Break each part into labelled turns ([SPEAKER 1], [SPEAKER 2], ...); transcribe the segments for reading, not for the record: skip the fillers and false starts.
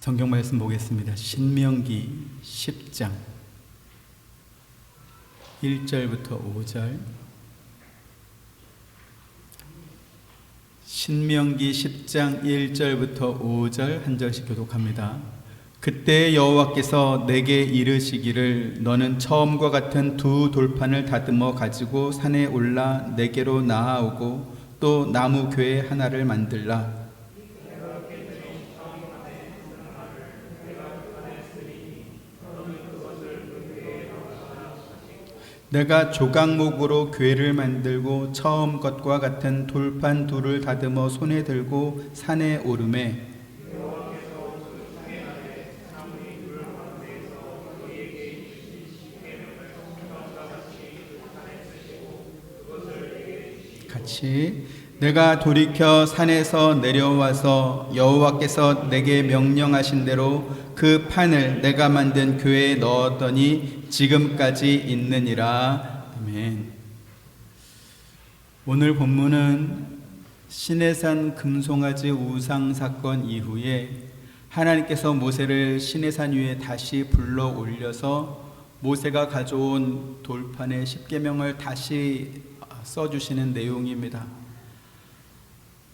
[SPEAKER 1] 성경 말씀 보겠습니다. 신명기 10장 1절부터 5절. 신명기 10장 1절부터 5절 한 절씩 교독합니다. 그때 여호와께서 내게 이르시기를 너는 처음과 같은 두 돌판을 다듬어 가지고 산에 올라 내게로 나아오고 또 나무 궤 하나를 만들라. 내가 조각목으로 궤를 만들고 처음 것과 같은 돌판 둘을 다듬어 손에 들고 산에 오르매 같이 내가 돌이켜 산에서 내려와서 여호와께서 내게 명령하신 대로 그 판을 내가 만든 궤에 넣었더니 지금까지 있느니라. 아멘. 오늘 본문은 시내산 금송아지 우상 사건 이후에 하나님께서 모세를 시내산 위에 다시 불러 올려서 모세가 가져온 돌판의 십계명을 다시 써주시는 내용입니다.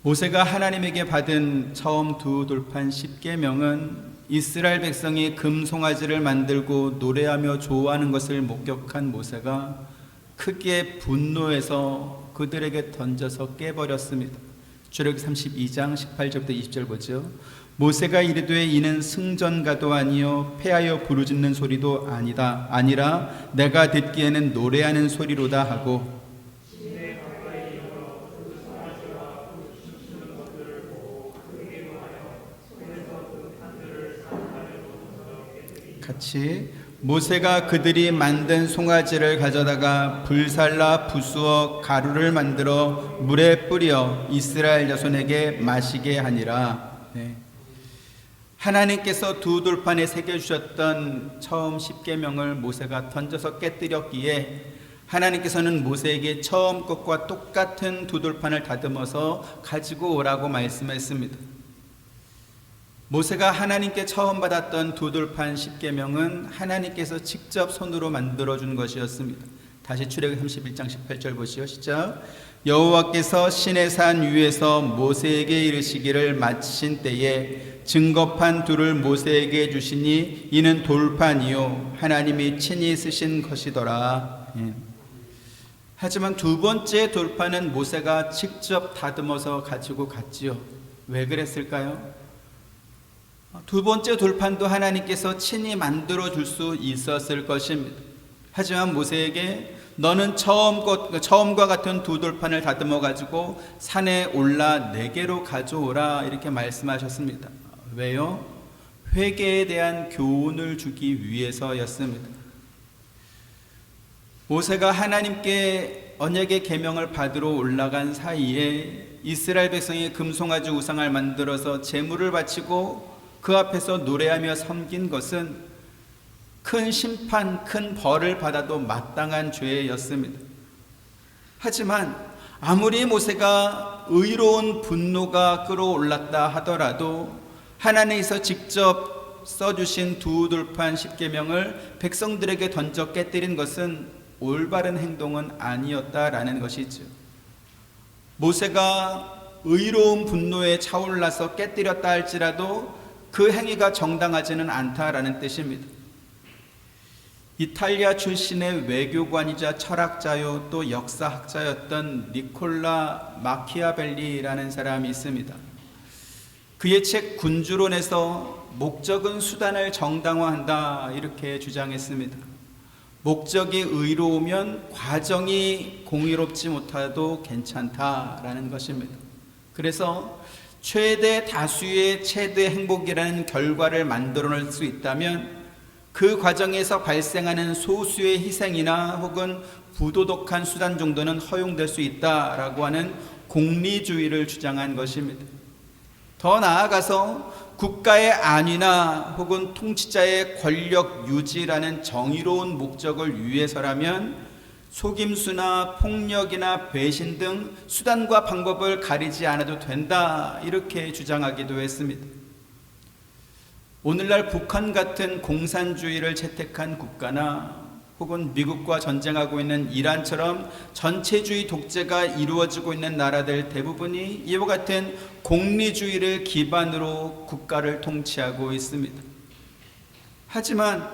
[SPEAKER 1] 모세가 하나님에게 받은 처음 두 돌판 십계명은 이스라엘 백성이 금송아지를 만들고 노래하며 좋아하는 것을 목격한 모세가 크게 분노해서 그들에게 던져서 깨버렸습니다. 출애굽기 32장 18절부터 20절 보죠. 모세가 이르되 이는 승전가도 아니요 패하여 부르짖는 소리도 아니라 내가 듣기에는 노래하는 소리로다 하고 같이 모세가 그들이 만든 송아지를 가져다가 불살라 부수어 가루를 만들어 물에 뿌려 이스라엘 자손에게 마시게 하니라. 네. 하나님께서 두 돌판에 새겨주셨던 처음 십계명을 모세가 던져서 깨뜨렸기에 하나님께서는 모세에게 처음 것과 똑같은 두 돌판을 다듬어서 가지고 오라고 말씀했습니다. 모세가 하나님께 처음 받았던 두 돌판 십계명은 하나님께서 직접 손으로 만들어준 것이었습니다. 다시 출애굽기 31장 18절 보시오. 시작. 여호와께서 시내산 위에서 모세에게 이르시기를 마치신 때에 증거판 둘을 모세에게 주시니 이는 돌판이요 하나님이 친히 쓰신 것이더라. 하지만 두 번째 돌판은 모세가 직접 다듬어서 가지고 갔지요. 왜 그랬을까요? 두 번째 돌판도 하나님께서 친히 만들어 줄 수 있었을 것입니다. 하지만 모세에게 너는 처음과 같은 두 돌판을 다듬어 가지고 산에 올라 내게로 가져오라 이렇게 말씀하셨습니다. 왜요? 회개에 대한 교훈을 주기 위해서였습니다. 모세가 하나님께 언약의 계명을 받으러 올라간 사이에 이스라엘 백성이 금송아지 우상을 만들어서 제물을 바치고 그 앞에서 노래하며 섬긴 것은 큰 심판, 큰 벌을 받아도 마땅한 죄였습니다. 하지만 아무리 모세가 의로운 분노가 끌어올랐다 하더라도 하나님께서 직접 써주신 두 돌판 십계명을 백성들에게 던져 깨뜨린 것은 올바른 행동은 아니었다라는 것이죠. 모세가 의로운 분노에 차올라서 깨뜨렸다 할지라도 그 행위가 정당하지는 않다라는 뜻입니다. 이탈리아 출신의 외교관이자 철학자요 또 역사학자였던 니콜라 마키아벨리라는 사람이 있습니다. 그의 책 군주론에서 목적은 수단을 정당화한다 이렇게 주장했습니다. 목적이 의로우면 과정이 공의롭지 못하도 괜찮다라는 것입니다. 그래서 최대 다수의 최대 행복이라는 결과를 만들어낼 수 있다면 그 과정에서 발생하는 소수의 희생이나 혹은 부도덕한 수단 정도는 허용될 수 있다라고 하는 공리주의를 주장한 것입니다. 더 나아가서 국가의 안위나 혹은 통치자의 권력 유지라는 정의로운 목적을 위해서라면 속임수나 폭력이나 배신 등 수단과 방법을 가리지 않아도 된다 이렇게 주장하기도 했습니다. 오늘날 북한 같은 공산주의를 채택한 국가나 혹은 미국과 전쟁하고 있는 이란처럼 전체주의 독재가 이루어지고 있는 나라들 대부분이 이와 같은 공리주의를 기반으로 국가를 통치하고 있습니다. 하지만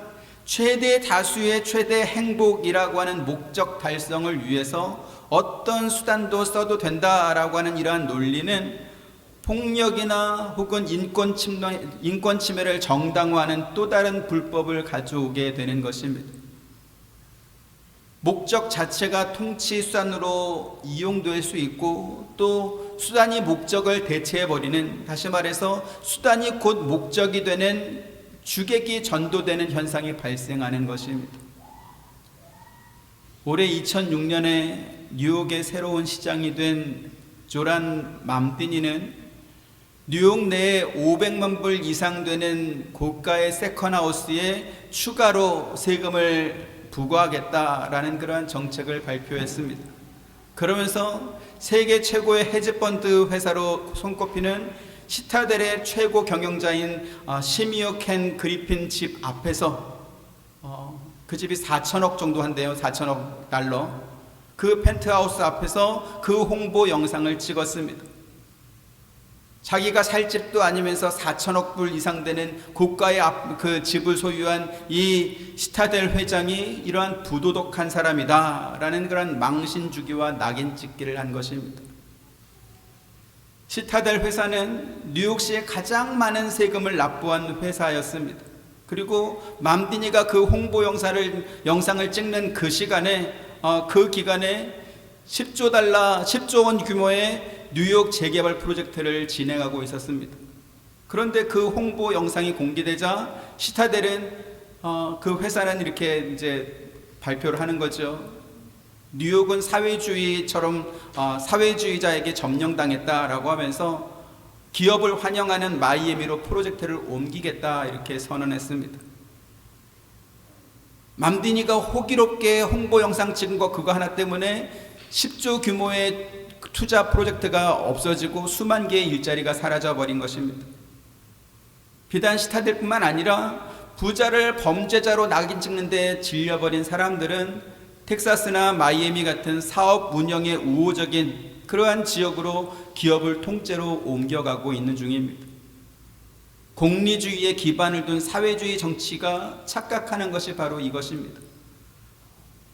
[SPEAKER 1] 최대 다수의 최대 행복이라고 하는 목적 달성을 위해서 어떤 수단도 써도 된다라고 하는 이러한 논리는 폭력이나 혹은 인권 침해를 정당화하는 또 다른 불법을 가져오게 되는 것입니다. 목적 자체가 통치 수단으로 이용될 수 있고 또 수단이 목적을 대체해버리는, 다시 말해서 수단이 곧 목적이 되는 주객이 전도되는 현상이 발생하는 것입니다. 올해 2006년에 뉴욕의 새로운 시장이 된 조란 맘띠니는 뉴욕 내에 500만 불 이상 되는 고가의 세컨하우스에 추가로 세금을 부과하겠다라는 그러한 정책을 발표했습니다. 그러면서 세계 최고의 헤지펀드 회사로 손꼽히는 시타델의 최고 경영자인 시미오 켄 그리핀 집 앞에서 그 집이 4천억 정도 한대요. 4천억 달러. 그 펜트하우스 앞에서 그 홍보 영상을 찍었습니다. 자기가 살 집도 아니면서 4천억 불 이상 되는 고가의 그 집을 소유한 이 시타델 회장이 이러한 부도덕한 사람이다 라는 그런 망신주기와 낙인찍기를 한 것입니다. 시타델 회사는 뉴욕시에 가장 많은 세금을 납부한 회사였습니다. 그리고 맘디니가 그 홍보 영상을 찍는 그 시간에 그 기간에 10조 원 규모의 뉴욕 재개발 프로젝트를 진행하고 있었습니다. 그런데 그 홍보 영상이 공개되자 시타델은 그 회사는 이렇게 이제 발표를 하는 거죠. 뉴욕은 사회주의자에게 점령당했다라고 하면서 기업을 환영하는 마이애미로 프로젝트를 옮기겠다 이렇게 선언했습니다. 맘디니가 호기롭게 홍보 영상 찍은 거 그거 하나 때문에 10조 규모의 투자 프로젝트가 없어지고 수만 개의 일자리가 사라져버린 것입니다. 비단 시타델뿐만 아니라 부자를 범죄자로 낙인 찍는 데 질려버린 사람들은 텍사스나 마이애미 같은 사업 운영에 우호적인 그러한 지역으로 기업을 통째로 옮겨가고 있는 중입니다. 공리주의에 기반을 둔 사회주의 정치가 착각하는 것이 바로 이것입니다.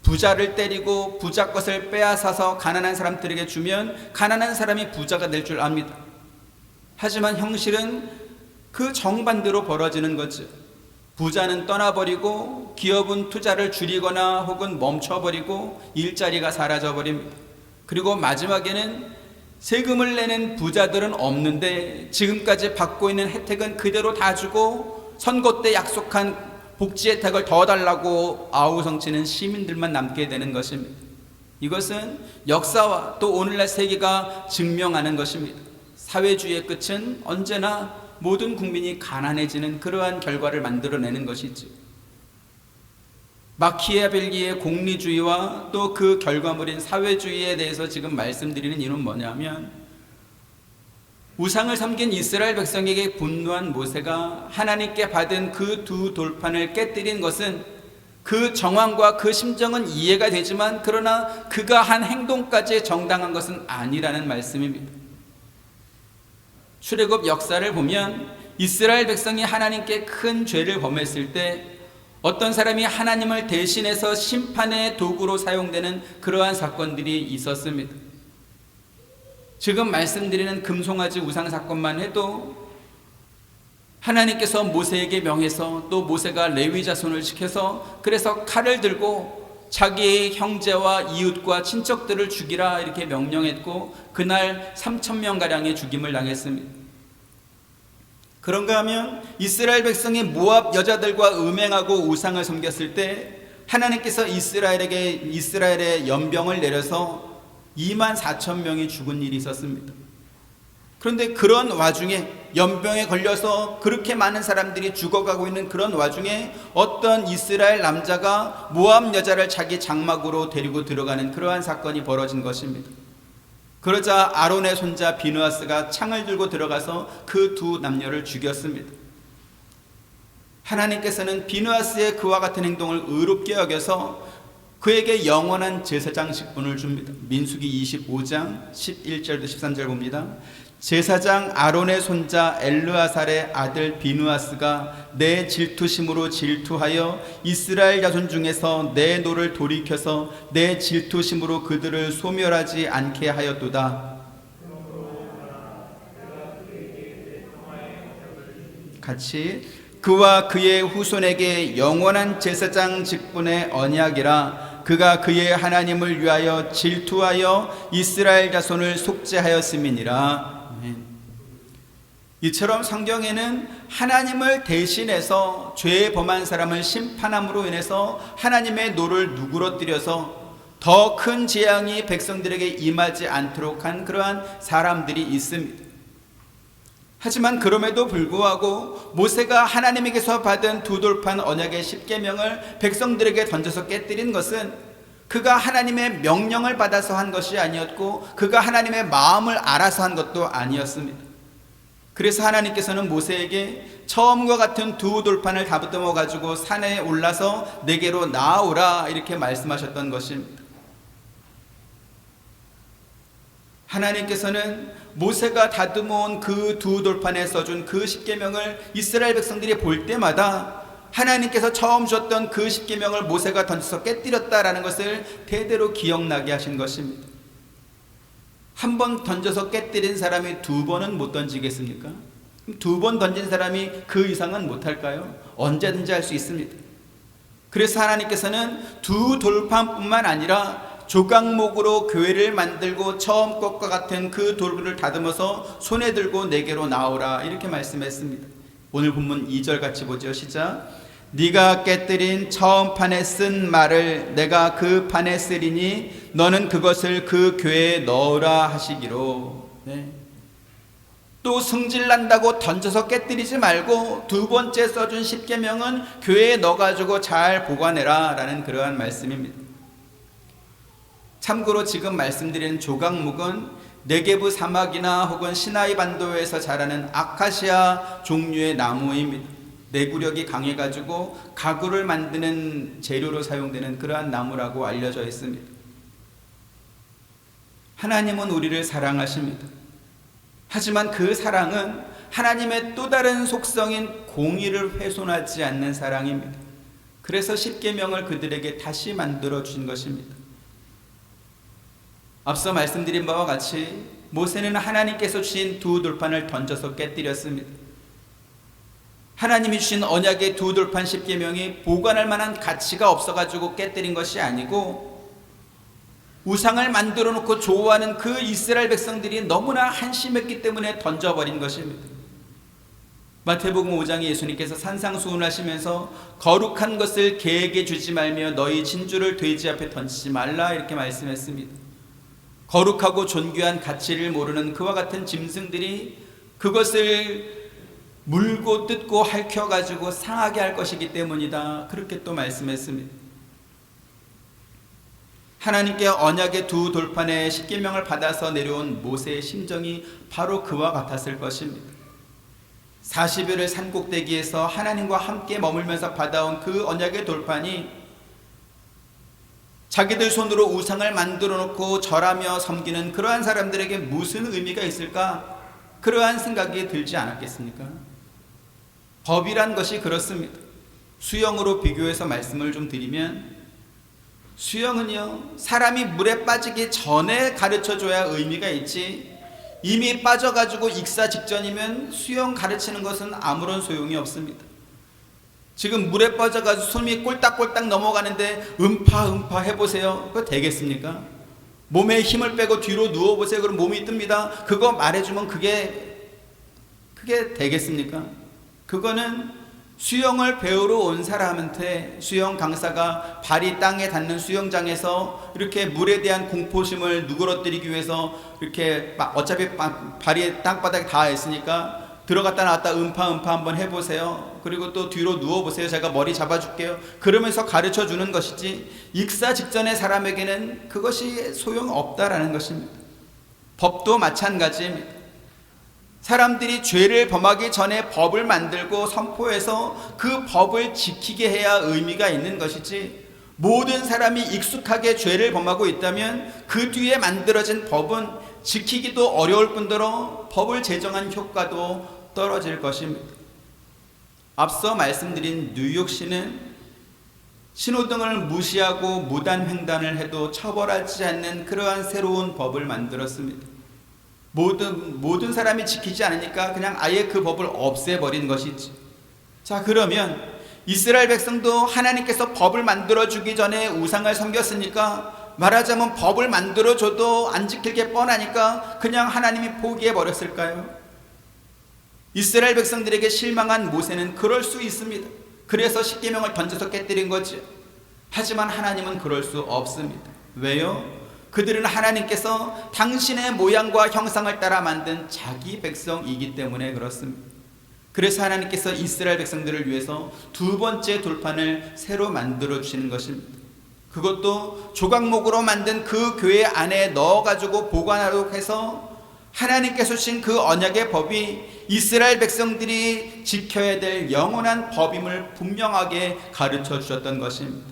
[SPEAKER 1] 부자를 때리고 부자 것을 빼앗아서 가난한 사람들에게 주면 가난한 사람이 부자가 될 줄 압니다. 하지만 현실은 그 정반대로 벌어지는 거죠. 부자는 떠나버리고 기업은 투자를 줄이거나 혹은 멈춰버리고 일자리가 사라져버립니다. 그리고 마지막에는 세금을 내는 부자들은 없는데 지금까지 받고 있는 혜택은 그대로 다 주고 선거 때 약속한 복지 혜택을 더 달라고 아우성치는 시민들만 남게 되는 것입니다. 이것은 역사와 또 오늘날 세계가 증명하는 것입니다. 사회주의의 끝은 언제나 모든 국민이 가난해지는 그러한 결과를 만들어내는 것이죠. 마키아벨리의 공리주의와 또 그 결과물인 사회주의에 대해서 지금 말씀드리는 이유는 뭐냐면, 우상을 섬긴 이스라엘 백성에게 분노한 모세가 하나님께 받은 그 두 돌판을 깨뜨린 것은 그 정황과 그 심정은 이해가 되지만 그러나 그가 한 행동까지 정당한 것은 아니라는 말씀입니다. 출애굽 역사를 보면 이스라엘 백성이 하나님께 큰 죄를 범했을 때 어떤 사람이 하나님을 대신해서 심판의 도구로 사용되는 그러한 사건들이 있었습니다. 지금 말씀드리는 금송아지 우상 사건만 해도 하나님께서 모세에게 명해서 또 모세가 레위 자손을 시켜서 그래서 칼을 들고 자기의 형제와 이웃과 친척들을 죽이라 이렇게 명령했고 그날 3,000명가량의 죽임을 당했습니다. 그런가 하면 이스라엘 백성이 모압 여자들과 음행하고 우상을 섬겼을 때 하나님께서 이스라엘에 연병을 내려서 24,000명이 죽은 일이 있었습니다. 그런데 그런 와중에 연병에 걸려서 그렇게 많은 사람들이 죽어가고 있는 그런 와중에 어떤 이스라엘 남자가 모압 여자를 자기 장막으로 데리고 들어가는 그러한 사건이 벌어진 것입니다. 그러자 아론의 손자 비느하스가 창을 들고 들어가서 그 두 남녀를 죽였습니다. 하나님께서는 비느하스의 그와 같은 행동을 의롭게 여겨서 그에게 영원한 제사장 직분을 줍니다. 민수기 25장 11절부터 13절 봅니다. 제사장 아론의 손자 엘르아살의 아들 비느하스가 내 질투심으로 질투하여 이스라엘 자손 중에서 내 노를 돌이켜서 내 질투심으로 그들을 소멸하지 않게 하였도다. 같이 그와 그의 후손에게 영원한 제사장 직분의 언약이라. 그가 그의 하나님을 위하여 질투하여 이스라엘 자손을 속죄하였음이니라. 이처럼 성경에는 하나님을 대신해서 죄에 범한 사람을 심판함으로 인해서 하나님의 노를 누그러뜨려서 더 큰 재앙이 백성들에게 임하지 않도록 한 그러한 사람들이 있습니다. 하지만 그럼에도 불구하고 모세가 하나님에게서 받은 두 돌판 언약의 십계명을 백성들에게 던져서 깨뜨린 것은 그가 하나님의 명령을 받아서 한 것이 아니었고 그가 하나님의 마음을 알아서 한 것도 아니었습니다. 그래서 하나님께서는 모세에게 처음과 같은 두 돌판을 다듬어 가지고 산에 올라서 내게로 나아오라 이렇게 말씀하셨던 것입니다. 하나님께서는 모세가 다듬어온 그 두 돌판에 써준 그 십계명을 이스라엘 백성들이 볼 때마다 하나님께서 처음 줬던 그 십계명을 모세가 던져서 깨뜨렸다라는 것을 대대로 기억나게 하신 것입니다. 한 번 던져서 깨뜨린 사람이 두 번은 못 던지겠습니까? 두 번 던진 사람이 그 이상은 못할까요? 언제든지 할 수 있습니다. 그래서 하나님께서는 두 돌판뿐만 아니라 조각목으로 교회를 만들고 처음 것과 같은 그 돌을 다듬어서 손에 들고 내게로 나오라 이렇게 말씀했습니다. 오늘 본문 2절 같이 보죠. 시작. 네가 깨뜨린 처음 판에 쓴 말을 내가 그 판에 쓰리니 너는 그것을 그 교회에 넣으라 하시기로. 또 승질난다고 던져서 깨뜨리지 말고 두 번째 써준 십계명은 교회에 넣어가지고 잘 보관해라 라는 그러한 말씀입니다. 참고로 지금 말씀드린 조각목은 네게브 사막이나 혹은 시나이 반도에서 자라는 아카시아 종류의 나무입니다. 내구력이 강해가지고 가구를 만드는 재료로 사용되는 그러한 나무라고 알려져 있습니다. 하나님은 우리를 사랑하십니다. 하지만 그 사랑은 하나님의 또 다른 속성인 공의를 훼손하지 않는 사랑입니다. 그래서 십계명을 그들에게 다시 만들어 주신 것입니다. 앞서 말씀드린 바와 같이 모세는 하나님께서 주신 두 돌판을 던져서 깨뜨렸습니다. 하나님이 주신 언약의 두 돌판 십계명이 보관할 만한 가치가 없어가지고 깨뜨린 것이 아니고 우상을 만들어 놓고 좋아하는 그 이스라엘 백성들이 너무나 한심했기 때문에 던져버린 것입니다. 마태복음 5장에 예수님께서 산상수훈하시면서 거룩한 것을 개에게 주지 말며 너희 진주를 돼지 앞에 던지지 말라 이렇게 말씀했습니다. 거룩하고 존귀한 가치를 모르는 그와 같은 짐승들이 그것을 물고 뜯고 핥혀가지고 상하게 할 것이기 때문이다 그렇게 또 말씀했습니다. 하나님께 언약의 두 돌판의 십계명을 받아서 내려온 모세의 심정이 바로 그와 같았을 것입니다. 40여를 산꼭대기에서 하나님과 함께 머물면서 받아온 그 언약의 돌판이 자기들 손으로 우상을 만들어 놓고 절하며 섬기는 그러한 사람들에게 무슨 의미가 있을까? 그러한 생각이 들지 않았겠습니까? 법이란 것이 그렇습니다. 수영으로 비교해서 말씀을 좀 드리면 수영은요 사람이 물에 빠지기 전에 가르쳐줘야 의미가 있지 이미 빠져가지고 익사 직전이면 수영 가르치는 것은 아무런 소용이 없습니다. 지금 물에 빠져가지고 숨이 꼴딱꼴딱 넘어가는데 음파 해보세요. 그거 되겠습니까? 몸에 힘을 빼고 뒤로 누워보세요. 그럼 몸이 뜹니다. 그거 말해주면 그게 되겠습니까? 그거는 수영을 배우러 온 사람한테 수영 강사가 발이 땅에 닿는 수영장에서 이렇게 물에 대한 공포심을 누그러뜨리기 위해서 이렇게 어차피 발이 땅바닥에 닿아 있으니까 들어갔다 나왔다 음파 한번 해보세요. 그리고 또 뒤로 누워보세요. 제가 머리 잡아줄게요. 그러면서 가르쳐 주는 것이지 익사 직전의 사람에게는 그것이 소용없다라는 것입니다. 법도 마찬가지입니다. 사람들이 죄를 범하기 전에 법을 만들고 선포해서 그 법을 지키게 해야 의미가 있는 것이지, 모든 사람이 익숙하게 죄를 범하고 있다면 그 뒤에 만들어진 법은 지키기도 어려울 뿐더러 법을 제정한 효과도 떨어질 것입니다. 앞서 말씀드린 뉴욕시는 신호등을 무시하고 무단횡단을 해도 처벌하지 않는 그러한 새로운 법을 만들었습니다. 모든 사람이 지키지 않으니까 그냥 아예 그 법을 없애버린 것이지. 자, 그러면 이스라엘 백성도 하나님께서 법을 만들어주기 전에 우상을 섬겼으니까, 말하자면 법을 만들어줘도 안 지킬 게 뻔하니까 그냥 하나님이 포기해버렸을까요? 이스라엘 백성들에게 실망한 모세는 그럴 수 있습니다. 그래서 십계명을 던져서 깨뜨린 거지. 하지만 하나님은 그럴 수 없습니다. 왜요? 그들은 하나님께서 당신의 모양과 형상을 따라 만든 자기 백성이기 때문에 그렇습니다. 그래서 하나님께서 이스라엘 백성들을 위해서 두 번째 돌판을 새로 만들어 주시는 것입니다. 그것도 조각목으로 만든 그 교회 안에 넣어가지고 보관하도록 해서 하나님께서 주신 그 언약의 법이 이스라엘 백성들이 지켜야 될 영원한 법임을 분명하게 가르쳐 주셨던 것입니다.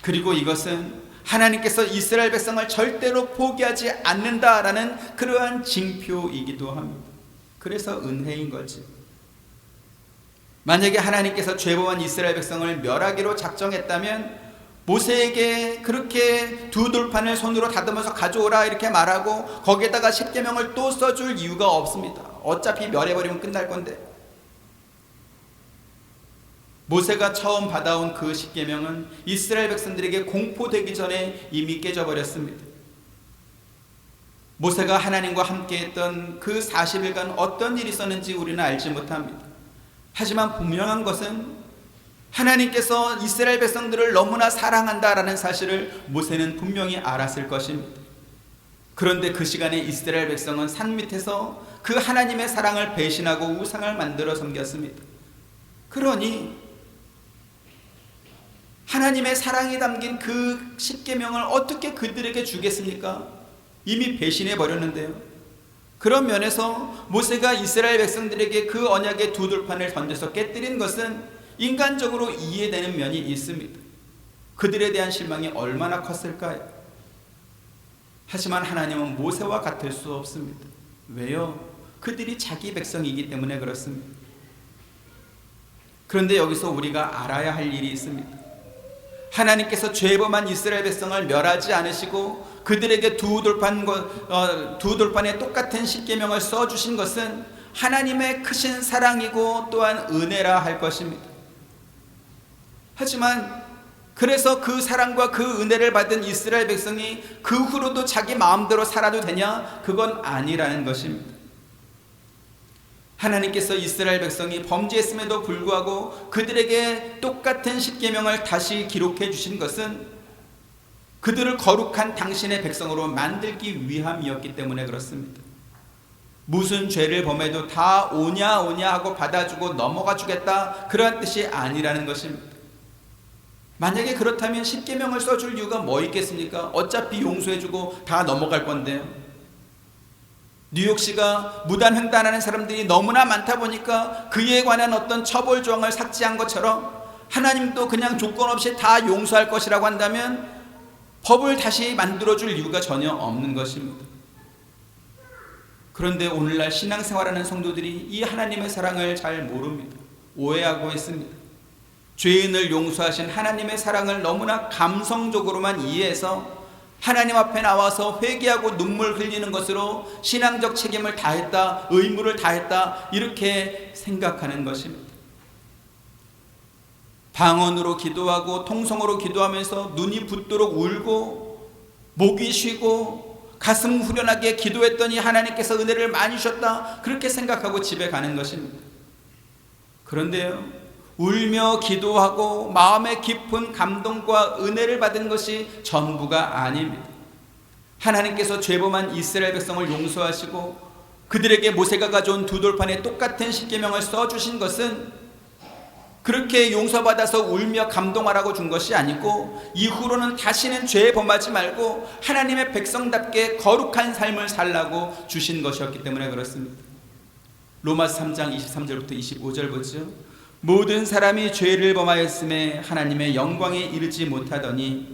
[SPEAKER 1] 그리고 이것은 하나님께서 이스라엘 백성을 절대로 포기하지 않는다라는 그러한 징표이기도 합니다. 그래서 은혜인 거지. 만약에 하나님께서 죄범한 이스라엘 백성을 멸하기로 작정했다면 모세에게 그렇게 두 돌판을 손으로 다듬어서 가져오라 이렇게 말하고 거기에다가 십계명을 또 써줄 이유가 없습니다. 어차피 멸해버리면 끝날 건데. 모세가 처음 받아온 그 십계명은 이스라엘 백성들에게 공포되기 전에 이미 깨져버렸습니다. 모세가 하나님과 함께했던 그 40일간 어떤 일이 있었는지 우리는 알지 못합니다. 하지만 분명한 것은 하나님께서 이스라엘 백성들을 너무나 사랑한다라는 사실을 모세는 분명히 알았을 것입니다. 그런데 그 시간에 이스라엘 백성은 산 밑에서 그 하나님의 사랑을 배신하고 우상을 만들어 섬겼습니다. 그러니 하나님의 사랑이 담긴 그 십계명을 어떻게 그들에게 주겠습니까? 이미 배신해 버렸는데요. 그런 면에서 모세가 이스라엘 백성들에게 그 언약의 두 돌판을 던져서 깨뜨린 것은 인간적으로 이해되는 면이 있습니다. 그들에 대한 실망이 얼마나 컸을까요? 하지만 하나님은 모세와 같을 수 없습니다. 왜요? 그들이 자기 백성이기 때문에 그렇습니다. 그런데 여기서 우리가 알아야 할 일이 있습니다. 하나님께서 죄범한 이스라엘 백성을 멸하지 않으시고 그들에게 두 돌판에 똑같은 십계명을 써주신 것은 하나님의 크신 사랑이고 또한 은혜라 할 것입니다. 하지만 그래서 그 사랑과 그 은혜를 받은 이스라엘 백성이 그 후로도 자기 마음대로 살아도 되냐? 그건 아니라는 것입니다. 하나님께서 이스라엘 백성이 범죄했음에도 불구하고 그들에게 똑같은 십계명을 다시 기록해 주신 것은 그들을 거룩한 당신의 백성으로 만들기 위함이었기 때문에 그렇습니다. 무슨 죄를 범해도 다 오냐 하고 받아주고 넘어가 주겠다, 그러한 뜻이 아니라는 것입니다. 만약에 그렇다면 십계명을 써줄 이유가 뭐 있겠습니까? 어차피 용서해주고 다 넘어갈 건데요. 뉴욕시가 무단횡단하는 사람들이 너무나 많다 보니까 그에 관한 어떤 처벌 조항을 삭제한 것처럼 하나님도 그냥 조건 없이 다 용서할 것이라고 한다면 법을 다시 만들어줄 이유가 전혀 없는 것입니다. 그런데 오늘날 신앙생활하는 성도들이 이 하나님의 사랑을 잘 모릅니다. 오해하고 있습니다. 죄인을 용서하신 하나님의 사랑을 너무나 감성적으로만 이해해서 하나님 앞에 나와서 회개하고 눈물 흘리는 것으로 신앙적 책임을 다했다, 의무를 다했다, 이렇게 생각하는 것입니다. 방언으로 기도하고 통성으로 기도하면서 눈이 붓도록 울고 목이 쉬고 가슴 후련하게 기도했더니 하나님께서 은혜를 많이 주셨다, 그렇게 생각하고 집에 가는 것입니다. 그런데요, 울며 기도하고 마음의 깊은 감동과 은혜를 받은 것이 전부가 아닙니다. 하나님께서 죄범한 이스라엘 백성을 용서하시고 그들에게 모세가 가져온 두 돌판에 똑같은 십계명을 써주신 것은 그렇게 용서받아서 울며 감동하라고 준 것이 아니고 이후로는 다시는 죄 범하지 말고 하나님의 백성답게 거룩한 삶을 살라고 주신 것이었기 때문에 그렇습니다. 로마서 3장 23절부터 25절 보죠. 모든 사람이 죄를 범하였음에 하나님의 영광에 이르지 못하더니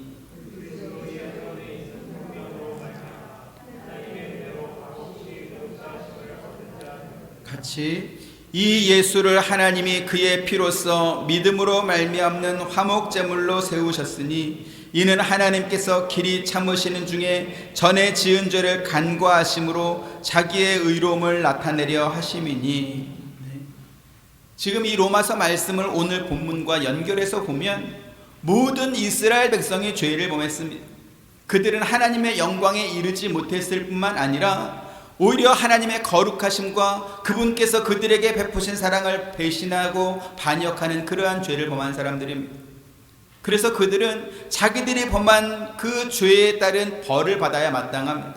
[SPEAKER 1] 같이 이 예수를 하나님이 그의 피로써 믿음으로 말미암는 화목제물로 세우셨으니 이는 하나님께서 길이 참으시는 중에 전에 지은 죄를 간과하심으로 자기의 의로움을 나타내려 하심이니. 지금 이 로마서 말씀을 오늘 본문과 연결해서 보면 모든 이스라엘 백성이 죄를 범했습니다. 그들은 하나님의 영광에 이르지 못했을 뿐만 아니라 오히려 하나님의 거룩하심과 그분께서 그들에게 베푸신 사랑을 배신하고 반역하는 그러한 죄를 범한 사람들입니다. 그래서 그들은 자기들이 범한 그 죄에 따른 벌을 받아야 마땅합니다.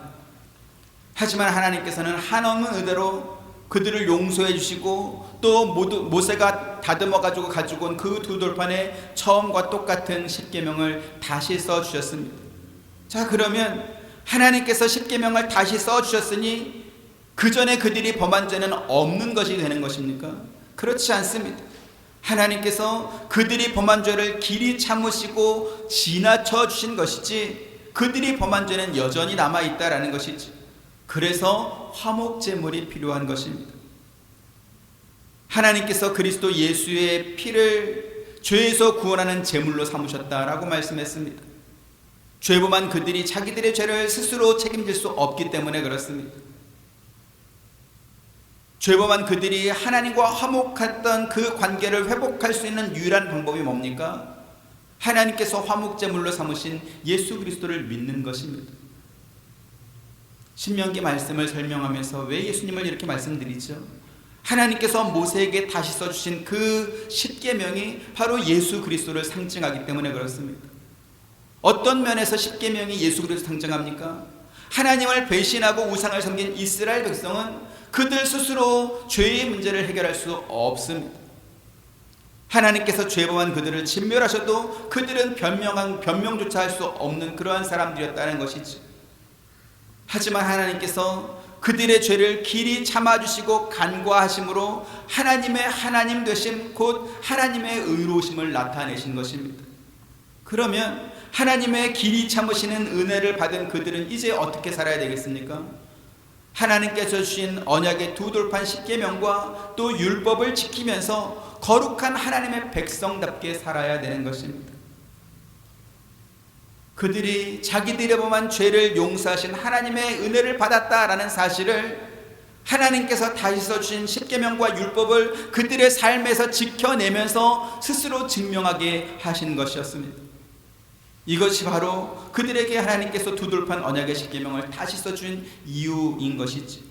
[SPEAKER 1] 하지만 하나님께서는 한없는 의대로 그들을 용서해 주시고 또 모세가 다듬어 가지고 온 그 두 돌판에 처음과 똑같은 십계명을 다시 써주셨습니다. 자, 그러면 하나님께서 십계명을 다시 써주셨으니 그 전에 그들이 범한 죄는 없는 것이 되는 것입니까? 그렇지 않습니다. 하나님께서 그들이 범한 죄를 길이 참으시고 지나쳐 주신 것이지 그들이 범한 죄는 여전히 남아있다라는 것이지. 그래서 화목제물이 필요한 것입니다. 하나님께서 그리스도 예수의 피를 죄에서 구원하는 제물로 삼으셨다라고 말씀했습니다. 죄범한 그들이 자기들의 죄를 스스로 책임질 수 없기 때문에 그렇습니다. 죄범한 그들이 하나님과 화목했던 그 관계를 회복할 수 있는 유일한 방법이 뭡니까? 하나님께서 화목제물로 삼으신 예수 그리스도를 믿는 것입니다. 신명기 말씀을 설명하면서 왜 예수님을 이렇게 말씀드리죠? 하나님께서 모세에게 다시 써주신 그 십계명이 바로 예수 그리스도를 상징하기 때문에 그렇습니다. 어떤 면에서 십계명이 예수 그리스도를 상징합니까? 하나님을 배신하고 우상을 섬긴 이스라엘 백성은 그들 스스로 죄의 문제를 해결할 수 없습니다. 하나님께서 죄범한 그들을 진멸하셔도 그들은 변명조차 할 수 없는 그러한 사람들이었다는 것이지. 하지만 하나님께서 그들의 죄를 길이 참아주시고 간과하심으로 하나님의 하나님 되심 곧 하나님의 의로우심을 나타내신 것입니다. 그러면 하나님의 길이 참으시는 은혜를 받은 그들은 이제 어떻게 살아야 되겠습니까? 하나님께서 주신 언약의 두 돌판 십계명과 또 율법을 지키면서 거룩한 하나님의 백성답게 살아야 되는 것입니다. 그들이 자기들이 범한 죄를 용서하신 하나님의 은혜를 받았다라는 사실을 하나님께서 다시 써주신 십계명과 율법을 그들의 삶에서 지켜내면서 스스로 증명하게 하신 것이었습니다. 이것이 바로 그들에게 하나님께서 두 돌판 언약의 십계명을 다시 써준 이유인 것이지.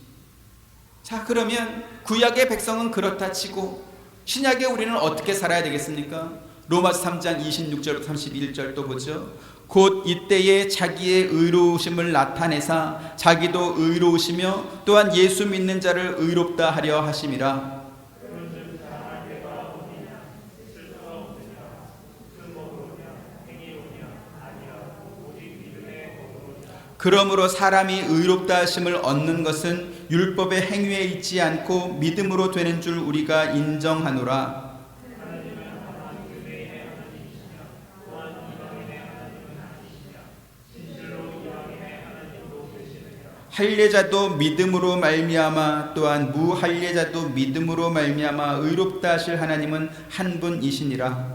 [SPEAKER 1] 자, 그러면 구약의 백성은 그렇다 치고 신약의 우리는 어떻게 살아야 되겠습니까? 로마서 3장 26절부터 31절 또 보죠. 곧 이때에 자기의 의로우심을 나타내사 자기도 의로우시며 또한 예수 믿는 자를 의롭다 하려 하심이라. 그러므로 사람이 의롭다 하심을 얻는 것은 율법의 행위에 있지 않고 믿음으로 되는 줄 우리가 인정하노라. 할례자도 믿음으로 말미암아 또한 무할례자도 믿음으로 말미암아 의롭다 하실 하나님은 한 분이시니라.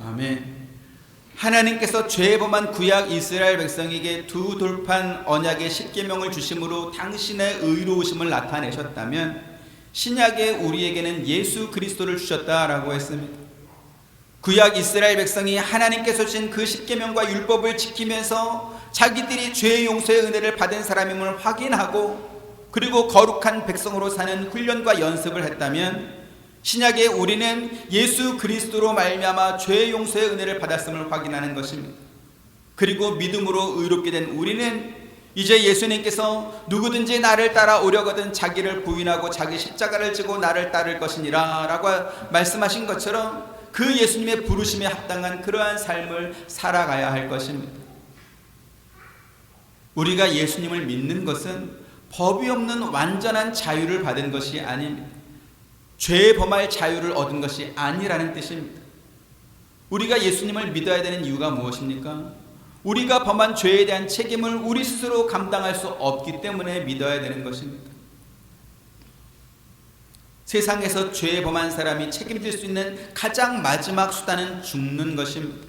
[SPEAKER 1] 아멘. 하나님께서 죄 범한 구약 이스라엘 백성에게 두 돌판 언약의 십계명을 주심으로 당신의 의로우심을 나타내셨다면 신약의 우리에게는 예수 그리스도를 주셨다라고 했습니다. 구약 이스라엘 백성이 하나님께서 주신 그 십계명과 율법을 지키면서 자기들이 죄의 용서의 은혜를 받은 사람임을 확인하고 그리고 거룩한 백성으로 사는 훈련과 연습을 했다면 신약의 우리는 예수 그리스도로 말미암아 죄의 용서의 은혜를 받았음을 확인하는 것입니다. 그리고 믿음으로 의롭게 된 우리는 이제 예수님께서 누구든지 나를 따라오려거든 자기를 부인하고 자기 십자가를 지고 나를 따를 것이니라 라고 말씀하신 것처럼 그 예수님의 부르심에 합당한 그러한 삶을 살아가야 할 것입니다. 우리가 예수님을 믿는 것은 법이 없는 완전한 자유를 받은 것이 아닙니다. 죄 범할 자유를 얻은 것이 아니라는 뜻입니다. 우리가 예수님을 믿어야 되는 이유가 무엇입니까? 우리가 범한 죄에 대한 책임을 우리 스스로 감당할 수 없기 때문에 믿어야 되는 것입니다. 세상에서 죄에 범한 사람이 책임질 수 있는 가장 마지막 수단은 죽는 것입니다.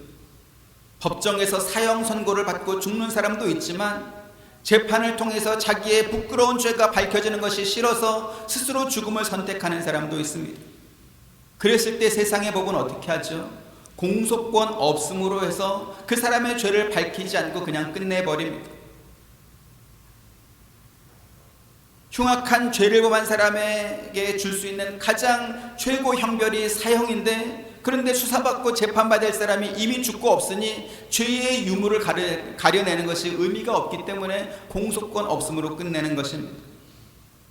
[SPEAKER 1] 법정에서 사형 선고를 받고 죽는 사람도 있지만 재판을 통해서 자기의 부끄러운 죄가 밝혀지는 것이 싫어서 스스로 죽음을 선택하는 사람도 있습니다. 그랬을 때 세상의 법은 어떻게 하죠? 공소권 없음으로 해서 그 사람의 죄를 밝히지 않고 그냥 끝내버립니다. 흉악한 죄를 범한 사람에게 줄 수 있는 가장 최고 형벌이 사형인데, 그런데 수사받고 재판받을 사람이 이미 죽고 없으니 죄의 유무를 가려내는 것이 의미가 없기 때문에 공소권 없음으로 끝내는 것입니다.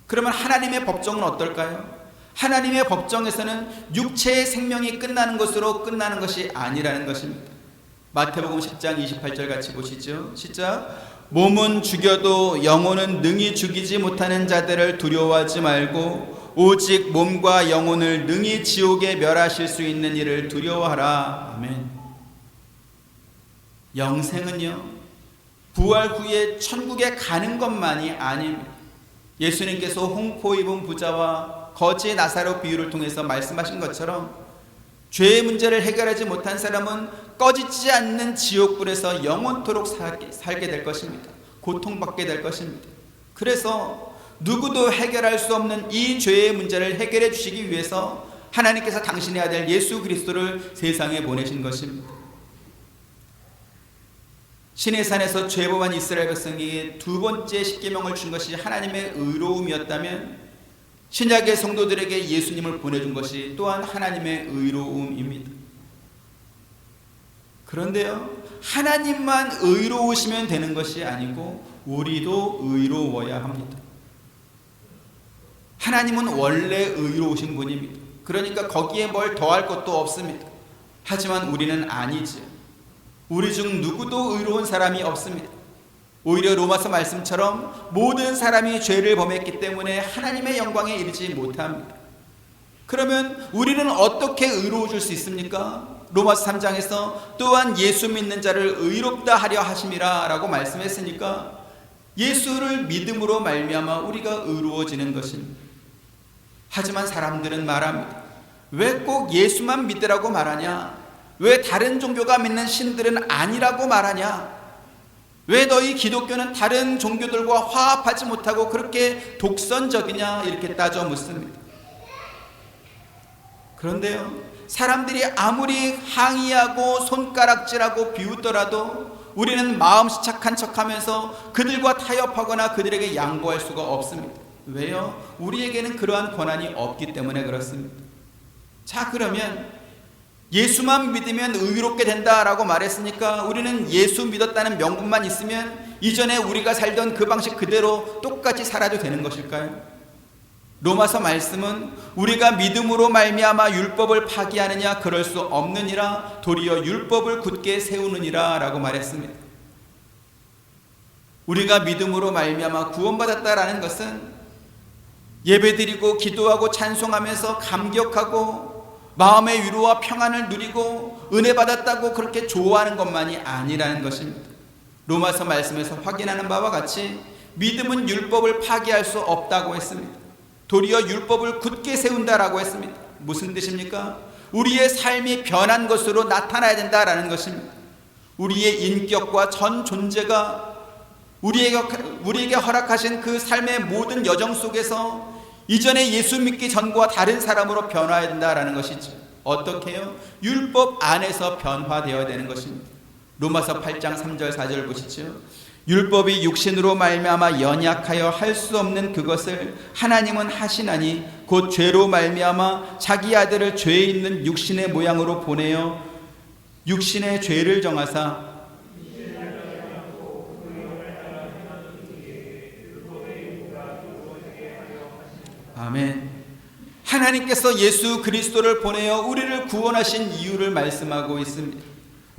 [SPEAKER 1] 그러면 하나님의 법정은 어떨까요? 하나님의 법정에서는 육체의 생명이 끝나는 것으로 끝나는 것이 아니라는 것입니다. 마태복음 10장 28절 같이 보시죠. 시작. 몸은 죽여도 영혼은 능히 죽이지 못하는 자들을 두려워하지 말고 오직 몸과 영혼을 능히 지옥에 멸하실 수 있는 이를 두려워하라. 아멘. 영생은요, 부활 후에 천국에 가는 것만이 아닙니다. 예수님께서 홍포 입은 부자와 거지 나사로 비유를 통해서 말씀하신 것처럼 죄의 문제를 해결하지 못한 사람은 꺼지지 않는 지옥불에서 영원토록 살게 될 것입니다. 고통받게 될 것입니다. 그래서 누구도 해결할 수 없는 이 죄의 문제를 해결해 주시기 위해서 하나님께서 당신의 아들 예수 그리스도를 세상에 보내신 것입니다. 시내산에서 죄 범한 이스라엘 백성에게 두 번째 십계명을 준 것이 하나님의 의로움이었다면, 신약의 성도들에게 예수님을 보내준 것이 또한 하나님의 의로움입니다. 그런데요, 하나님만 의로우시면 되는 것이 아니고 우리도 의로워야 합니다. 하나님은 원래 의로우신 분입니다. 그러니까 거기에 뭘 더할 것도 없습니다. 하지만 우리는 아니지요. 우리 중 누구도 의로운 사람이 없습니다. 오히려 로마서 말씀처럼 모든 사람이 죄를 범했기 때문에 하나님의 영광에 이르지 못합니다. 그러면 우리는 어떻게 의로워질 수 있습니까? 로마서 3장에서 또한 예수 믿는 자를 의롭다 하려 하심이라 라고 말씀했으니까 예수를 믿음으로 말미암아 우리가 의로워지는 것입니다. 하지만 사람들은 말합니다. 왜 꼭 예수만 믿으라고 말하냐? 왜 다른 종교가 믿는 신들은 아니라고 말하냐? 왜 너희 기독교는 다른 종교들과 화합하지 못하고 그렇게 독선적이냐? 이렇게 따져 묻습니다. 그런데요, 사람들이 아무리 항의하고 손가락질하고 비웃더라도 우리는 마음씨 착한 척하면서 그들과 타협하거나 그들에게 양보할 수가 없습니다. 왜요? 우리에게는 그러한 권한이 없기 때문에 그렇습니다. 자, 그러면 예수만 믿으면 의롭게 된다라고 말했으니까 우리는 예수 믿었다는 명분만 있으면 이전에 우리가 살던 그 방식 그대로 똑같이 살아도 되는 것일까요? 로마서 말씀은 우리가 믿음으로 말미암아 율법을 파기하느냐? 그럴 수 없느니라. 도리어 율법을 굳게 세우느니라 라고 말했습니다. 우리가 믿음으로 말미암아 구원받았다라는 것은 예배드리고 기도하고 찬송하면서 감격하고 마음의 위로와 평안을 누리고 은혜 받았다고 그렇게 좋아하는 것만이 아니라는 것입니다. 로마서 말씀에서 확인하는 바와 같이 믿음은 율법을 파기할 수 없다고 했습니다. 도리어 율법을 굳게 세운다라고 했습니다. 무슨 뜻입니까? 우리의 삶이 변한 것으로 나타나야 된다라는 것입니다. 우리의 인격과 전 존재가 우리에게 허락하신 그 삶의 모든 여정 속에서 이전에 예수 믿기 전과 다른 사람으로 변화해야 된다라는 것이죠. 어떻게 해요? 율법 안에서 변화되어야 되는 것입니다. 로마서 8장 3절 4절 보시죠. 율법이 육신으로 말미암아 연약하여 할 수 없는 그것을 하나님은 하시나니 곧 죄로 말미암아 자기 아들을 죄 있는 육신의 모양으로 보내어 육신의 죄를 정하사 아멘. 하나님께서 예수 그리스도를 보내어 우리를 구원하신 이유를 말씀하고 있습니다.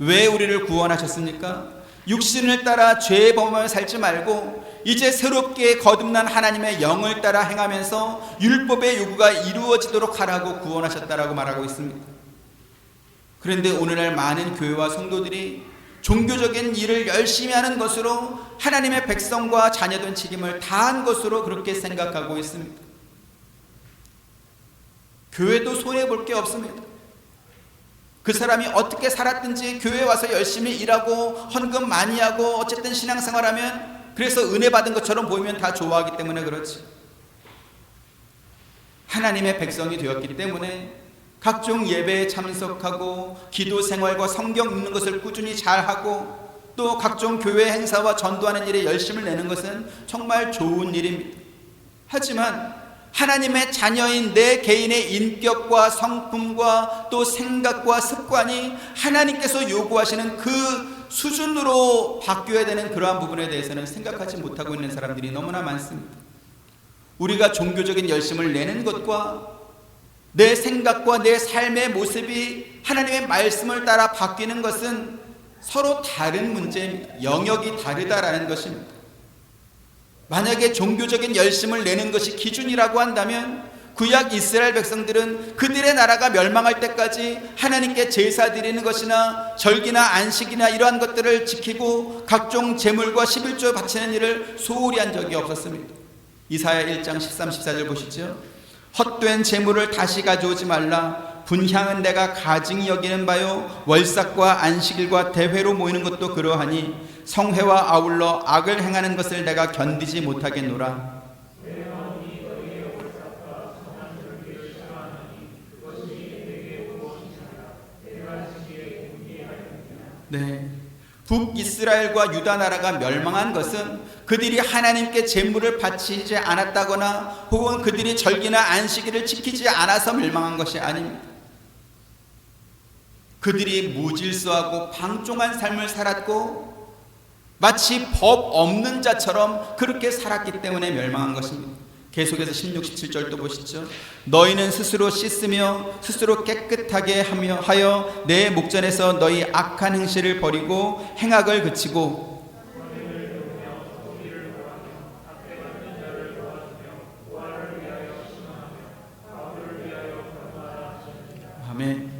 [SPEAKER 1] 왜 우리를 구원하셨습니까? 육신을 따라 죄의 범함을 살지 말고 이제 새롭게 거듭난 하나님의 영을 따라 행하면서 율법의 요구가 이루어지도록 하라고 구원하셨다라고 말하고 있습니다. 그런데 오늘날 많은 교회와 성도들이 종교적인 일을 열심히 하는 것으로 하나님의 백성과 자녀된 책임을 다한 것으로 그렇게 생각하고 있습니다. 교회도 손해볼 게 없습니다. 그 사람이 어떻게 살았든지 교회에 와서 열심히 일하고 헌금 많이 하고 어쨌든 신앙생활하면 그래서 은혜 받은 것처럼 보이면 다 좋아하기 때문에 그렇지. 하나님의 백성이 되었기 때문에 각종 예배에 참석하고 기도 생활과 성경 읽는 것을 꾸준히 잘하고 또 각종 교회 행사와 전도하는 일에 열심을 내는 것은 정말 좋은 일입니다. 하지만 하나님의 자녀인 내 개인의 인격과 성품과 또 생각과 습관이 하나님께서 요구하시는 그 수준으로 바뀌어야 되는 그러한 부분에 대해서는 생각하지 못하고 있는 사람들이 너무나 많습니다. 우리가 종교적인 열심을 내는 것과 내 생각과 내 삶의 모습이 하나님의 말씀을 따라 바뀌는 것은 서로 다른 문제입니다. 영역이 다르다라는 것입니다. 만약에 종교적인 열심을 내는 것이 기준이라고 한다면 구약 이스라엘 백성들은 그들의 나라가 멸망할 때까지 하나님께 제사 드리는 것이나 절기나 안식이나 이러한 것들을 지키고 각종 제물과 11조 바치는 일을 소홀히 한 적이 없었습니다. 이사야 1장 13, 14절 보시죠. 헛된 제물을 다시 가져오지 말라. 분향은 내가 가증히 여기는 바요 월삭과 안식일과 대회로 모이는 것도 그러하니 성회와 아울러 악을 행하는 것을 내가 견디지 못하겠노라. 네, 북이스라엘과 유다 나라가 멸망한 것은 그들이 하나님께 제물을 바치지 않았다거나 혹은 그들이 절기나 안식일을 지키지 않아서 멸망한 것이 아닙니다. 그들이 무질서하고 방종한 삶을 살았고 마치 법 없는 자처럼 그렇게 살았기 때문에 멸망한 것입니다. 계속해서 16, 17절도 보시죠. 너희는 스스로 씻으며 스스로 깨끗하게 하여 내 목전에서 너희 악한 행실을 버리고 행악을 그치고 아멘.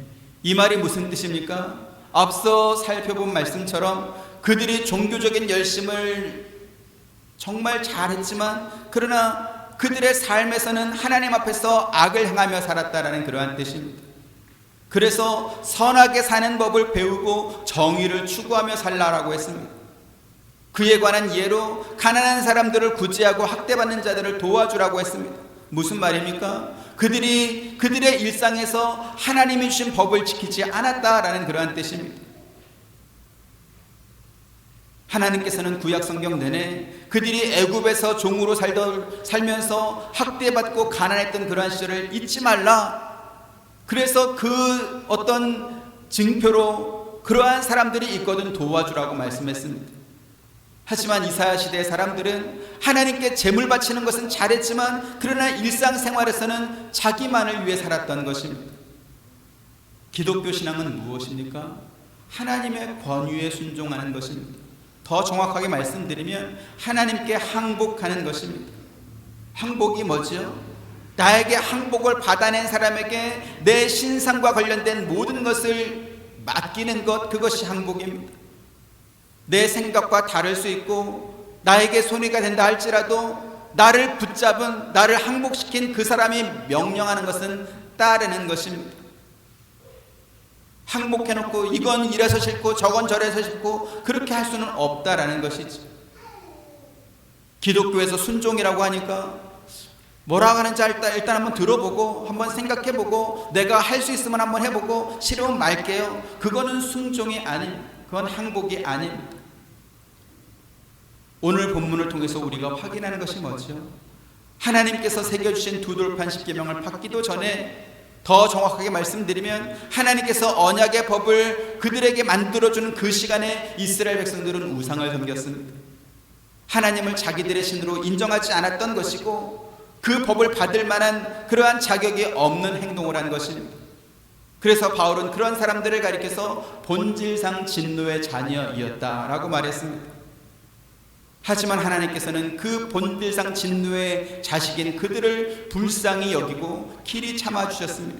[SPEAKER 1] 이 말이 무슨 뜻입니까? 앞서 살펴본 말씀처럼 그들이 종교적인 열심을 정말 잘했지만 그러나 그들의 삶에서는 하나님 앞에서 악을 행하며 살았다라는 그러한 뜻입니다. 그래서 선하게 사는 법을 배우고 정의를 추구하며 살라라고 했습니다. 그에 관한 예로 가난한 사람들을 구제하고 학대받는 자들을 도와주라고 했습니다. 무슨 말입니까? 그들이 그들의 일상에서 하나님이 주신 법을 지키지 않았다라는 그러한 뜻입니다. 하나님께서는 구약 성경 내내 그들이 애굽에서 종으로 살면서 학대받고 가난했던 그러한 시절을 잊지 말라. 그래서 그 어떤 징표로 그러한 사람들이 있거든 도와주라고 말씀했습니다. 하지만 이사야 시대의 사람들은 하나님께 제물 바치는 것은 잘했지만 그러나 일상생활에서는 자기만을 위해 살았던 것입니다. 기독교 신앙은 무엇입니까? 하나님의 권위에 순종하는 것입니다. 더 정확하게 말씀드리면 하나님께 항복하는 것입니다. 항복이 뭐죠? 나에게 항복을 받아낸 사람에게 내 신상과 관련된 모든 것을 맡기는 것, 그것이 항복입니다. 내 생각과 다를 수 있고 나에게 손해가 된다 할지라도 나를 붙잡은, 나를 항복시킨 그 사람이 명령하는 것은 따르는 것입니다. 항복해놓고 이건 이래서 싫고 저건 저래서 싫고 그렇게 할 수는 없다라는 것이지. 기독교에서 순종이라고 하니까 뭐라고 하는지 일단 한번 들어보고 한번 생각해보고 내가 할 수 있으면 한번 해보고 싫으면 말게요. 그거는 순종이 아닙니다. 그건 항복이 아닙니다. 오늘 본문을 통해서 우리가 확인하는 것이 뭐죠? 하나님께서 새겨주신 두 돌판 십계명을 받기도 전에 더 정확하게 말씀드리면 하나님께서 언약의 법을 그들에게 만들어주는 그 시간에 이스라엘 백성들은 우상을 섬겼습니다. 하나님을 자기들의 신으로 인정하지 않았던 것이고 그 법을 받을 만한 그러한 자격이 없는 행동을 한 것입니다. 그래서 바울은 그런 사람들을 가리켜서 본질상 진노의 자녀이었다라고 말했습니다. 하지만 하나님께서는 그 본질상 진노의 자식인 그들을 불쌍히 여기고 길이 참아주셨습니다.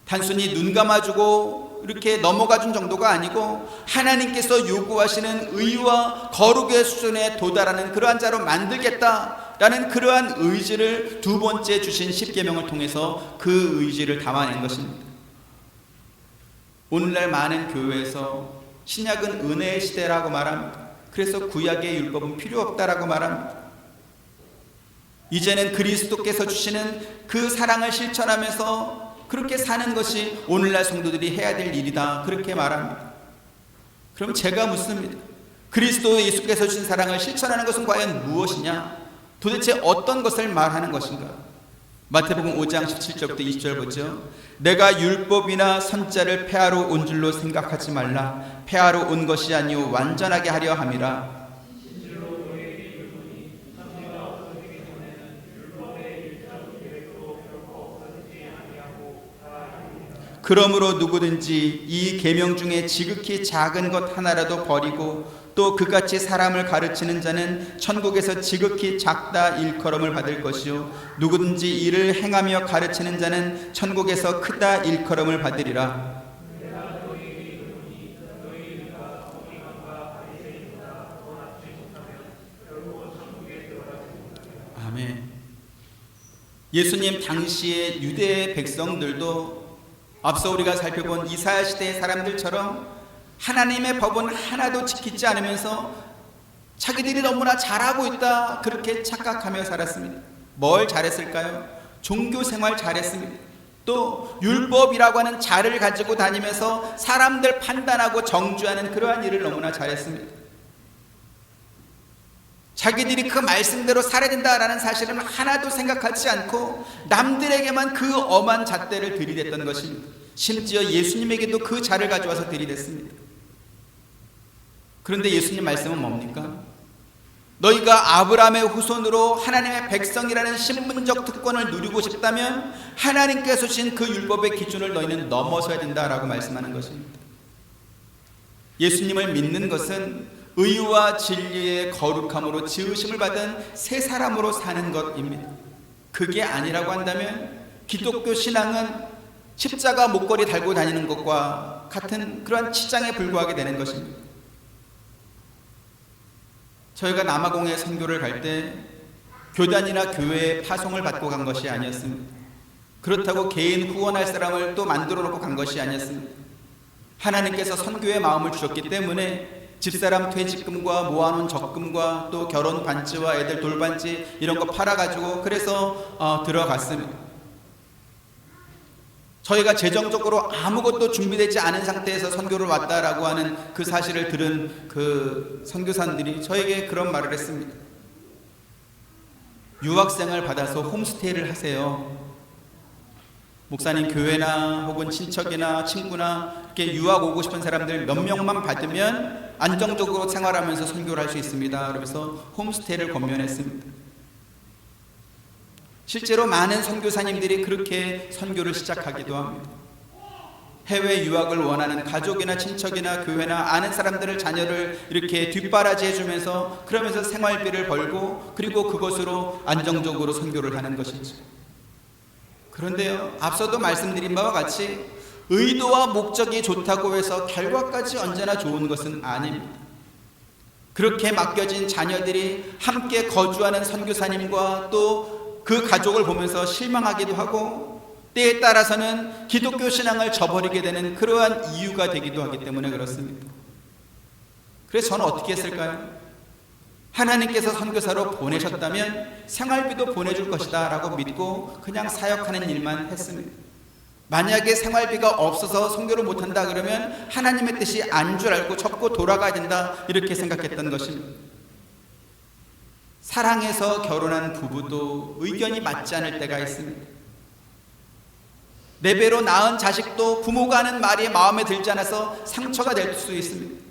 [SPEAKER 1] 단순히 눈 감아주고 이렇게 넘어가준 정도가 아니고 하나님께서 요구하시는 의와 거룩의 수준에 도달하는 그러한 자로 만들겠다라는 그러한 의지를 두 번째 주신 십계명을 통해서 그 의지를 담아낸 것입니다. 오늘날 많은 교회에서 신약은 은혜의 시대라고 말합니다. 그래서 구약의 율법은 필요 없다라고 말합니다. 이제는 그리스도께서 주시는 그 사랑을 실천하면서 그렇게 사는 것이 오늘날 성도들이 해야 될 일이다, 그렇게 말합니다. 그럼 제가 묻습니다. 그리스도 예수께서 주신 사랑을 실천하는 것은 과연 무엇이냐? 도대체 어떤 것을 말하는 것인가? 마태복음 5장 17절부터 20절 보죠. 내가 율법이나 선자를 폐하러 온 줄로 생각하지 말라. 폐하러 온 것이 아니요 완전하게 하려 함이라. 그러므로 누구든지 이 계명 중에 지극히 작은 것 하나라도 버리고 또 그같이 사람을 가르치는 자는 천국에서 지극히 작다 일컬음을 받을 것이요 누구든지 이를 행하며 가르치는 자는 천국에서 크다 일컬음을 받으리라. 아멘. 예수님 당시의 유대 백성들도 앞서 우리가 살펴본 이사야 시대의 사람들처럼 하나님의 법은 하나도 지키지 않으면서 자기들이 너무나 잘하고 있다 그렇게 착각하며 살았습니다. 뭘 잘했을까요? 종교생활 잘했습니다. 또 율법이라고 하는 자를 가지고 다니면서 사람들 판단하고 정죄하는 그러한 일을 너무나 잘했습니다. 자기들이 그 말씀대로 살아야 된다라는 사실은 하나도 생각하지 않고 남들에게만 그 엄한 잣대를 들이댔던 것입니다. 심지어 예수님에게도 그 자를 가져와서 들이댔습니다. 그런데 예수님 말씀은 뭡니까? 너희가 아브라함의 후손으로 하나님의 백성이라는 신분적 특권을 누리고 싶다면 하나님께서 주신 그 율법의 기준을 너희는 넘어서야 된다라고 말씀하는 것입니다. 예수님을 믿는 것은 의와 진리의 거룩함으로 지으심을 받은 새 사람으로 사는 것입니다. 그게 아니라고 한다면 기독교 신앙은 십자가 목걸이 달고 다니는 것과 같은 그러한 치장에 불과하게 되는 것입니다. 저희가 남아공에 선교를 갈 때 교단이나 교회에 파송을 받고 간 것이 아니었습니다. 그렇다고 개인 후원할 사람을 또 만들어 놓고 간 것이 아니었습니다. 하나님께서 선교의 마음을 주셨기 때문에 집사람 퇴직금과 모아놓은 적금과 또 결혼 반지와 애들 돌반지 이런 거 팔아가지고 그래서 들어갔습니다. 저희가 재정적으로 아무것도 준비되지 않은 상태에서 선교를 왔다라고 하는 그 사실을 들은 그 선교사님들이 저에게 그런 말을 했습니다. 유학생을 받아서 홈스테이를 하세요. 목사님 교회나 혹은 친척이나 친구나 이렇게 유학 오고 싶은 사람들 몇 명만 받으면 안정적으로 생활하면서 선교를 할 수 있습니다. 그러면서 홈스테이를 권면했습니다. 실제로 많은 선교사님들이 그렇게 선교를 시작하기도 합니다. 해외 유학을 원하는 가족이나 친척이나 교회나 아는 사람들을 자녀를 이렇게 뒷바라지 해주면서 그러면서 생활비를 벌고 그리고 그것으로 안정적으로 선교를 하는 것이죠. 그런데요, 앞서도 말씀드린 바와 같이 의도와 목적이 좋다고 해서 결과까지 언제나 좋은 것은 아닙니다. 그렇게 맡겨진 자녀들이 함께 거주하는 선교사님과 또 그 가족을 보면서 실망하기도 하고 때에 따라서는 기독교 신앙을 저버리게 되는 그러한 이유가 되기도 하기 때문에 그렇습니다. 그래서 저는 어떻게 했을까요? 하나님께서 선교사로 보내셨다면 생활비도 보내줄 것이다 라고 믿고 그냥 사역하는 일만 했습니다. 만약에 생활비가 없어서 선교를 못한다 그러면 하나님의 뜻이 아닌 줄 알고 접고 돌아가야 된다 이렇게 생각했던 것입니다. 사랑해서 결혼한 부부도 의견이 맞지 않을 때가 있습니다. 내 배로 낳은 자식도 부모가 하는 말이 마음에 들지 않아서 상처가 될 수 있습니다.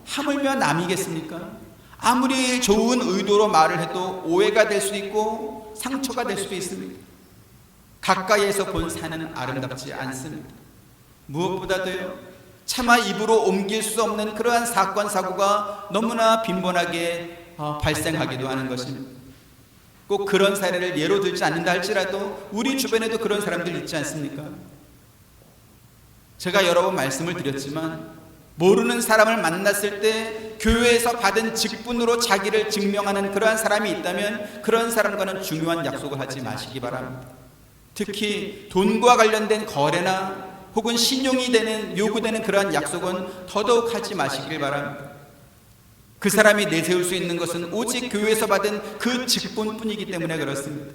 [SPEAKER 1] 하물며 남이겠습니까? 아무리 좋은 의도로 말을 해도 오해가 될 수 있고 상처가 될 수도 있습니다. 가까이에서 본 산은 아름답지 않습니다. 무엇보다도요, 차마 입으로 옮길 수 없는 그러한 사건 사고가 너무나 빈번하게 발생하기도 하는 것입니다. 꼭 그런 사례를 예로 들지 않는다 할지라도 우리 주변에도 그런 사람들 있지 않습니까? 제가 여러 번 말씀을 드렸지만 모르는 사람을 만났을 때 교회에서 받은 직분으로 자기를 증명하는 그러한 사람이 있다면 그런 사람과는 중요한 약속을 하지 마시기 바랍니다. 특히 돈과 관련된 거래나 혹은 신용이 요구되는 그러한 약속은 더더욱 하지 마시길 바랍니다. 그 사람이 내세울 수 있는 것은 오직 교회에서 받은 그 직분뿐이기 때문에 그렇습니다.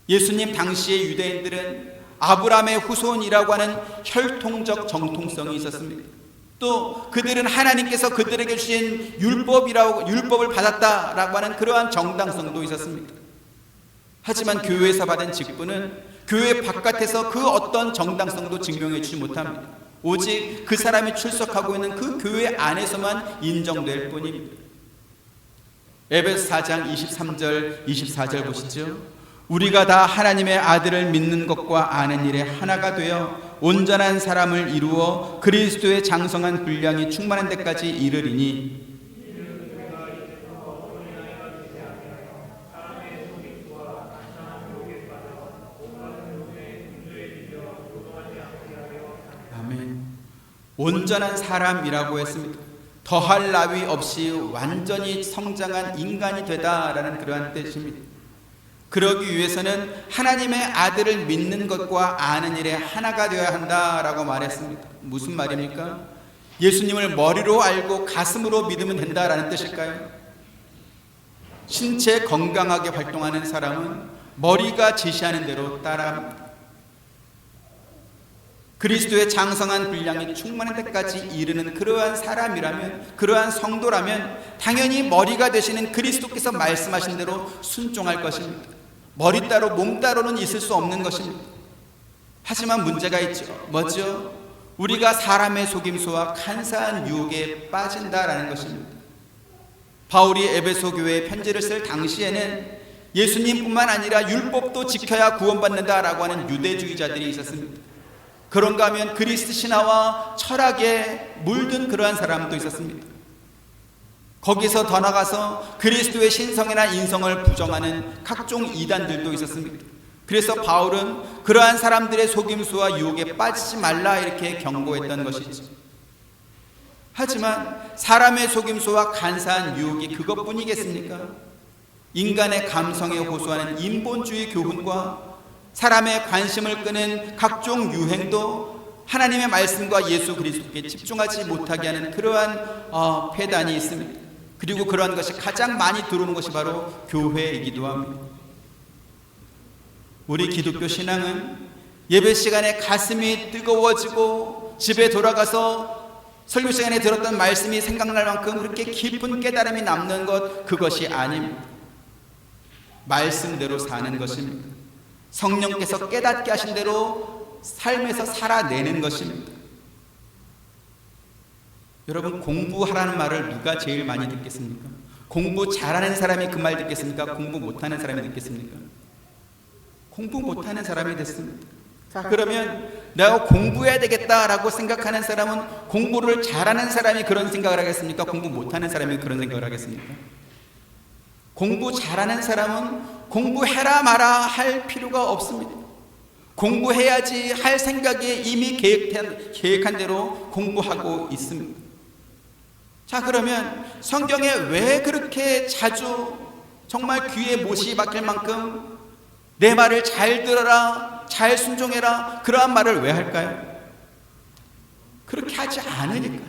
[SPEAKER 1] 예수님 당시의 유대인들은 아브라함의 후손이라고 하는 혈통적 정통성이 있었습니다. 또 그들은 하나님께서 그들에게 주신 율법을 받았다라고 하는 그러한 정당성도 있었습니다. 하지만 교회에서 받은 직분은 교회 바깥에서 그 어떤 정당성도 증명해 주지 못합니다. 오직 그 사람이 출석하고 있는 그 교회 안에서만 인정될 뿐입니다. 에베소 4장 23절 24절 보시죠. 우리가 다 하나님의 아들을 믿는 것과 아는 일에 하나가 되어 온전한 사람을 이루어 그리스도의 장성한 분량이 충만한 데까지 이르리니 아멘. 온전한 사람이라고 했습니다. 더할 나위 없이 완전히 성장한 인간이 되다라는 그러한 뜻입니다. 그러기 위해서는 하나님의 아들을 믿는 것과 아는 일에 하나가 되어야 한다라고 말했습니다. 무슨 말입니까? 예수님을 머리로 알고 가슴으로 믿으면 된다라는 뜻일까요? 신체 건강하게 활동하는 사람은 머리가 지시하는 대로 따라합니다. 그리스도의 장성한 분량이 충만한 데까지 이르는 그러한 사람이라면, 그러한 성도라면 당연히 머리가 되시는 그리스도께서 말씀하신 대로 순종할 것입니다. 머리 따로 몸 따로는 있을 수 없는 것입니다. 하지만 문제가 있죠. 뭐죠? 우리가 사람의 속임수와 간사한 유혹에 빠진다라는 것입니다. 바울이 에베소 교회에 편지를 쓸 당시에는 예수님뿐만 아니라 율법도 지켜야 구원받는다라고 하는 유대주의자들이 있었습니다. 그런가 하면 그리스 신화와 철학에 물든 그러한 사람도 있었습니다. 거기서 더 나가서 그리스도의 신성이나 인성을 부정하는 각종 이단들도 있었습니다. 그래서 바울은 그러한 사람들의 속임수와 유혹에 빠지지 말라 이렇게 경고했던 것이죠. 하지만 사람의 속임수와 간사한 유혹이 그것뿐이겠습니까? 인간의 감성에 호소하는 인본주의 교훈과 사람의 관심을 끄는 각종 유행도 하나님의 말씀과 예수 그리스도께 집중하지 못하게 하는 그러한 폐단이 있습니다. 그리고 그러한 것이 가장 많이 들어오는 것이 바로 교회이기도 합니다. 우리 기독교 신앙은 예배 시간에 가슴이 뜨거워지고 집에 돌아가서 설교 시간에 들었던 말씀이 생각날 만큼 그렇게 깊은 깨달음이 남는 것, 그것이 아닙니다. 말씀대로 사는 것입니다. 성령께서 깨닫게 하신 대로 삶에서 살아내는 것입니다. 여러분, 공부하라는 말을 누가 제일 많이 듣겠습니까? 공부 잘하는 사람이 그 말 듣겠습니까? 공부 못하는 사람이 듣겠습니까? 공부 못하는 사람이 됐습니다. 자, 그러면 내가 공부해야 되겠다라고 생각하는 사람은 공부를 잘하는 사람이 그런 생각을 하겠습니까? 공부 못하는 사람이 그런 생각을 하겠습니까? 공부 잘하는 사람은 공부해라 마라 할 필요가 없습니다. 공부해야지 할 생각에 이미 계획한 대로 공부하고 있습니다. 자, 그러면 성경에 왜 그렇게 자주 정말 귀에 못이 박힐 만큼 내 말을 잘 들어라, 잘 순종해라, 그러한 말을 왜 할까요? 그렇게 하지 않으니까요.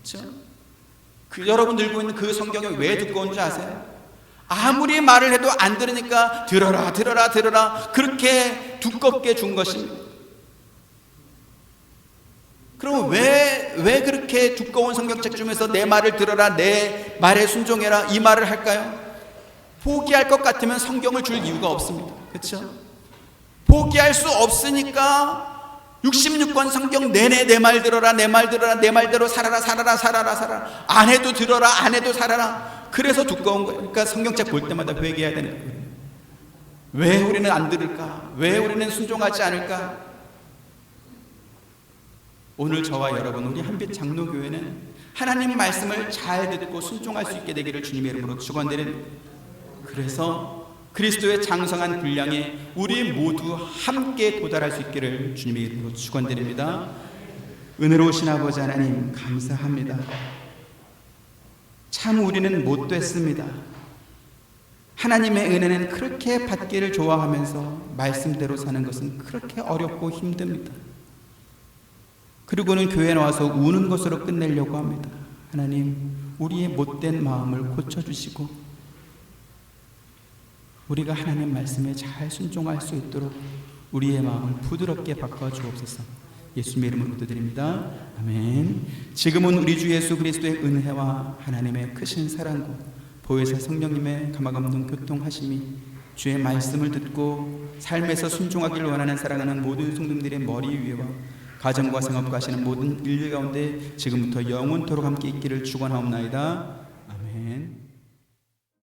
[SPEAKER 1] 그렇죠? 여러분 들고 있는 그 성경이 왜 두꺼운 줄 아세요? 아무리 말을 해도 안 들으니까 들어라 들어라 들어라 그렇게 두껍게 준 것입니다. 그럼 왜 그렇게 두꺼운 성경책 중에서 내 말을 들어라, 내 말에 순종해라 이 말을 할까요? 포기할 것 같으면 성경을 줄 이유가 없습니다. 그렇죠? 포기할 수 없으니까 66권 성경 내내 내 말 들어라, 내 말 들어라, 내 말대로 살아라, 살아라, 살아라, 살아라. 안 해도 들어라, 안 해도 살아라. 그래서 두꺼운 거예요. 그러니까 성경책 볼 때마다 회개해야 되는 거예요. 왜 우리는 안 들을까? 왜 우리는 순종하지 않을까? 오늘 저와 여러분, 우리 한빛 장로교회는 하나님 말씀을 잘 듣고 순종할 수 있게 되기를 주님의 이름으로 축원드립니다. 그래서 그리스도의 장성한 분량에 우리 모두 함께 도달할 수 있기를 주님의 이름으로 축원드립니다. 은혜로우신 아버지 하나님, 감사합니다. 참 우리는 못됐습니다. 하나님의 은혜는 그렇게 받기를 좋아하면서 말씀대로 사는 것은 그렇게 어렵고 힘듭니다. 그리고는 교회에 나와서 우는 것으로 끝내려고 합니다. 하나님, 우리의 못된 마음을 고쳐주시고 우리가 하나님 말씀에 잘 순종할 수 있도록 우리의 마음을 부드럽게 바꿔주옵소서. 예수님의 이름으로 기도드립니다. 아멘. 지금은 우리 주 예수 그리스도의 은혜와 하나님의 크신 사랑과 보혜사 성령님의 감화감동 교통하심이 주의 말씀을 듣고 삶에서 순종하기를 원하는 사랑하는 모든 성도들의 머리 위에와 가정과 생업과 하시는 모든 인류 가운데 지금부터 영원토록 함께 있기를 축원하옵나이다. 아멘.